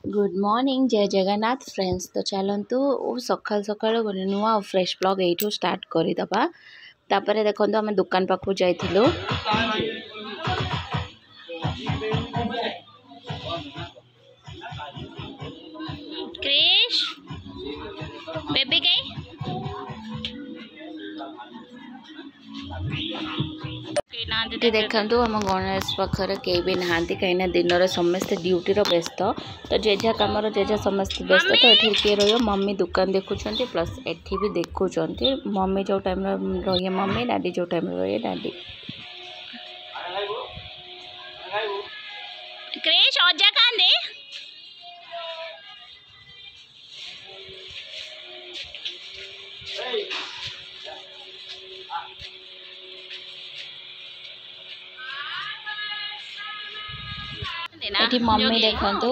Good morning जय Jagannath friends. तो चलतु सकाल सकाल गोटे नुआ फ्रेश ब्लॉग यू स्टार्ट करदे। तापर देखो आम दुकान पाखु जाइलु। क्रिश बेबी कहीं देखु आम गणेश पाखर कई भी नहांती कहीं दिन समस्ते ड्यूटी व्यस्त। तो जेजा कम जेजा समस्त व्यस्त। तो ये किए रही मम्मी दुकान देखुं प्लस एठी भी देखुं मम्मी जो टाइम रही मम्मी डैडी जो टाइम रही डैडी। क्रिश अजा कांदे ये मम्मी देखु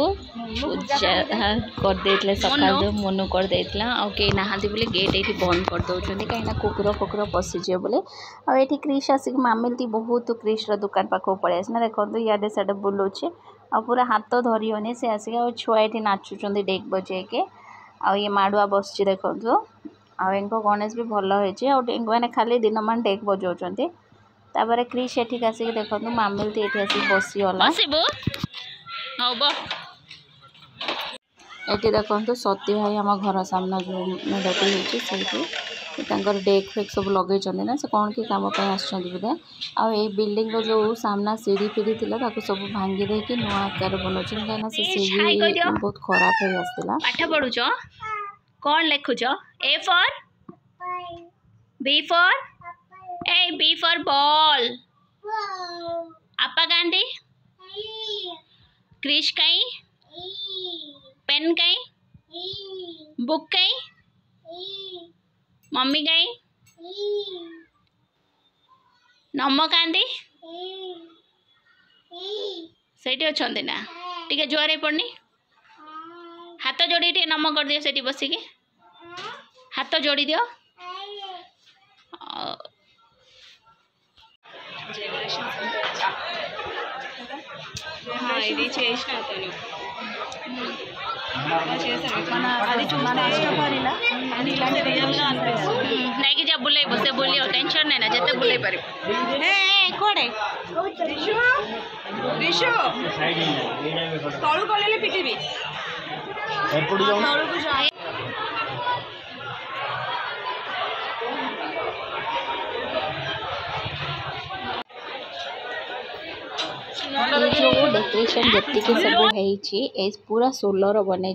पूजा करदे सकाल जो मनु करदे कई नहांती बोले गेट ये बंद कर दौरान कहीं कुकुर फुकुर पशिजे बोले। आठी क्रिश आसिक मामिलती बहुत क्रिश दुकान पाखक पलि आसना देखो इे साइड बुलाऊे आ पूरा हाथ धरियोनी से आसिक छुआ ये नाचुं डेक बजे के ये माड़ुआ बस देखो इनको गणेश भी भल होती मैंने खाली दिन मान डेक बजाऊँ। तापर क्रिश एठिक आसिक देखो मामिलती ये आसिक बसीगला। ये देखो सती भाई आम घर सामना जो मेढ़टी होती डेक फेक सब लगे ना से कौन कि कम बोधे आई बिल्डिंग जो सामना सीढ़ी फीढ़ी थी सब भांगी देकी नुआ आकार बनाऊँ कहीं से सीढ़ी बहुत खराब हो आसला। पाठ पढ़ुच कौन लिखुच A for B for ball आपा गांधी क्रिश कहीं पेन कहीं बुक कहीं मम्मी कहीं नम कांदी सेठी अच्छा ना टे जुआर पड़नी हाथ जोड़ी टे नम कर दियो सेठी बसिकी हाथ जोड़ी दियो। नहीं बुले बसे बुले टेंशन नहीं ना जिते बुले पार तलू गले पिटिबी जो डेकोरेशन जी सब है पूरा सोलर बनई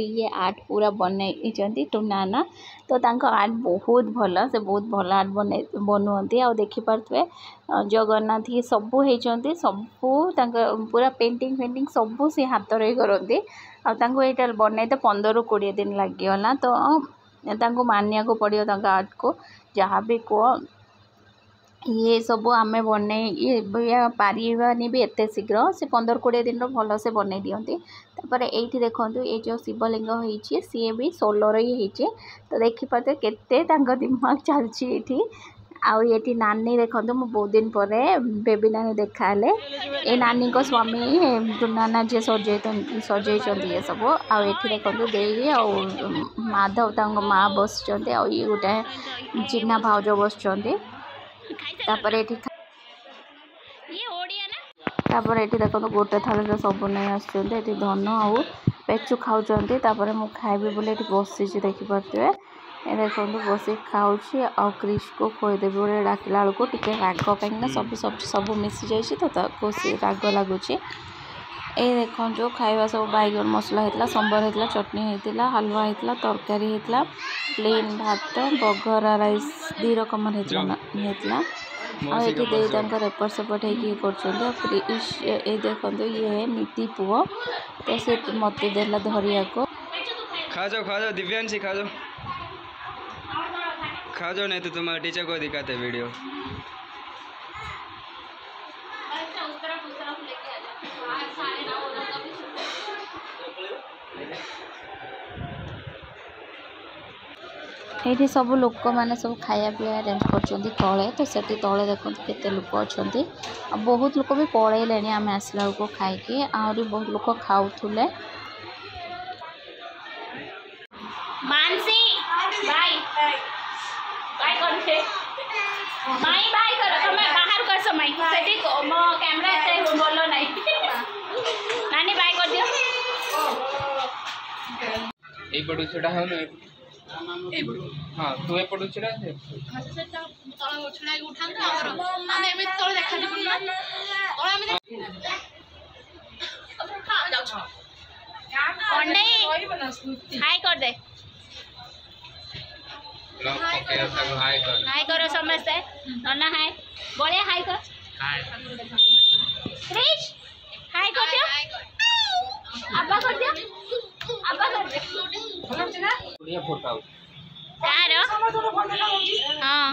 ये आर्ट पूरा बनई टुनाना। तो आर्ट बहुत भल से बहुत भल आर्ट बनाते आ देखिपे जगन्नाथ ये सब होती सबू पूरा पेंटिंग फेंटिंग सबू सी हाथ रही करती आटा बनई तो 15-20 दिन लगिगला। तो मानिया को पड़ो आर्ट को जहाँ भी कह ये सब आम बन पारानी भी एत शीघ्र से 15-20 दिन भल से बन दिखती। तापर ये देखो ये जो शिवलिंग होती सी भी सोलर ही होती। तो देखिपे केते दिमाग चलती आई नानी देखो मु बहुत दिन पर बेबी नानी देखा ये नानी को स्वामी टुनाना जी सजे ये सब आई देखो दे माधव माँ बस ये गोटे चिन्हा भाउज बस ये देखो गोटे थाली सब नहीं आसुँच धन आउ पेचु खाऊँ। तापर मु खाइबी बोले बसी देखिपे ये देखो बस खाऊँ आ क्रिश को खोदेवी बोले डाकला बेलू टे राग कहीं सब सब्जी सब मिसी जाइए तो राग लगुच। ये देखो जो खाଇବା सब बैगन मसला होता संबर होता चटनी होता हलवा होता तरकारी होता प्लेन भात बघरा राइस 2 रकम होता आठ एपट सेपट ये देखो ये नीति पुओ तो से मत देला धरिया को खा जाओ दिव्यांशी खा जाओ नहीं तो तुम्हारे टीचर को दिखाते वीडियो। ये सब लोक मैंने सब खाया पीया अरेंज कर तले। तो से तले देखो केते लोक अच्छा बहुत लोक भी पलैले आम आसला बेलू खाई आहरी बहुत लोक खाऊले। मानसी बाय बाय करते माई बाय कर तुम बाहर कर समय सेठी मो कैमरा एते बोलो नहीं नानी बाय कर दियो এই পড়ু ছড়া হলো हां तू ए पड़ू छड़ा से সেটা তଳ ছড়াই উঠান্ত ଆମର ମାନେ ଏମିତି ତଳେ ଦେଖାଯିବ ନା ତଳେ ଆମେ ଯାଉଛୁ अंडे हाय कर दे हाय करो समझते नन्ना हाय बोले हाय कर क्रिश हाय कर दियो अब्बा कर दियो अब्बा कर दे बढ़िया फोटो कार हां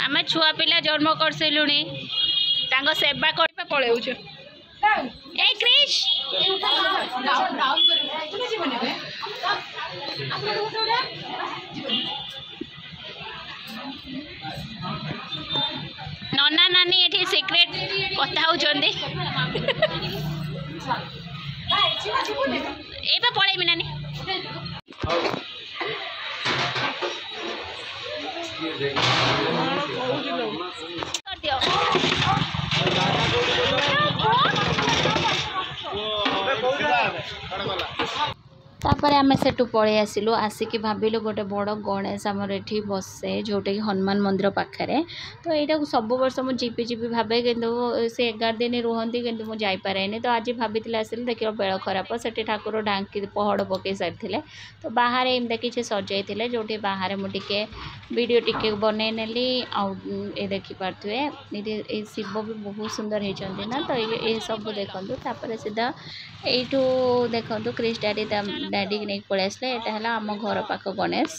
आम छुआ पिला जन्म कर सिलुनी तांको सेवा करबे पळेउछु ए क्रिश नन्ना नानी एठी सीक्रेट कथा होचंदी एबे पळेमी नानी कर दियो तापर आम सेठू पलि आसिलु आसिक भाविलु गोटे बड़ गणेश आमर एठी बसे जोटा कि हनुमान मंदिर पाखे तो यहाँ सब वर्ष मुझे जीपी जीपी भावे कि से 11 दिन रुहती कि मुझे जापे तो आज भाभी आसिल देख बेल खराब से ठाकुर ढांकी पहड़ पकई सारी तो बाहर एमती किसी सजाई जो बाहर मुझे वीडियो टिके बनई नेली ये देखिपे ये शिव भी बहुत सुंदर होती ना तो ये सब देखूँ तापर सीधा यू देखूँ क्रिश डैडी डैडी की नहीं पलि आसले यहाँ है आम घर पाख गणेश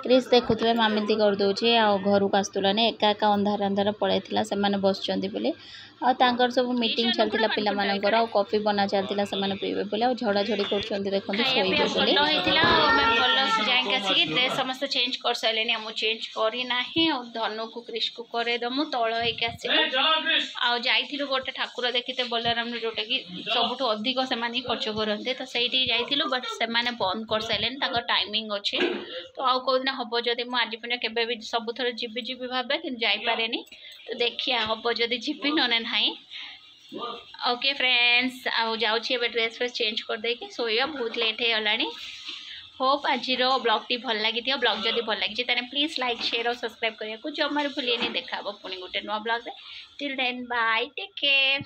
क्रिश देखुए मामिती करदे घर को आसलानी एका एका अंधार अंधार पलि से बस आर सब मीटिंग चलता पिलामानकर आ कॉफी बना चलता से पीबे बोले आ झड़ाझड़ी कर देखो ड्रेस समस्त चेंज कर सारे आम चेंज करना धनु को क्रिश को करदेमु तल होइलु गोटे ठाकुर देखते बलराम जोटा कि सबुठ अधिक से खर्च करते तो सही जाइलु बट से बंद कर सारे टाइमिंग अच्छे तो आउ कौ दिन हम जदि आज पे के सब थर जीवी जीवी भावे कि जापे तो देखिए हम जदि जीवी न ना ओके फ्रेंड्स जाऊँगी ड्रेस फ्रेस चेंज कर देके सोया बहुत लेट हो गला होप आज ब्लॉग भल लगी ब्लॉग जदि भल लगी प्लीज लाइक शेयर और सब्सक्राइब करने को जमार भूलिए देखा पुणी गोटे नुआ blog till then bye take care.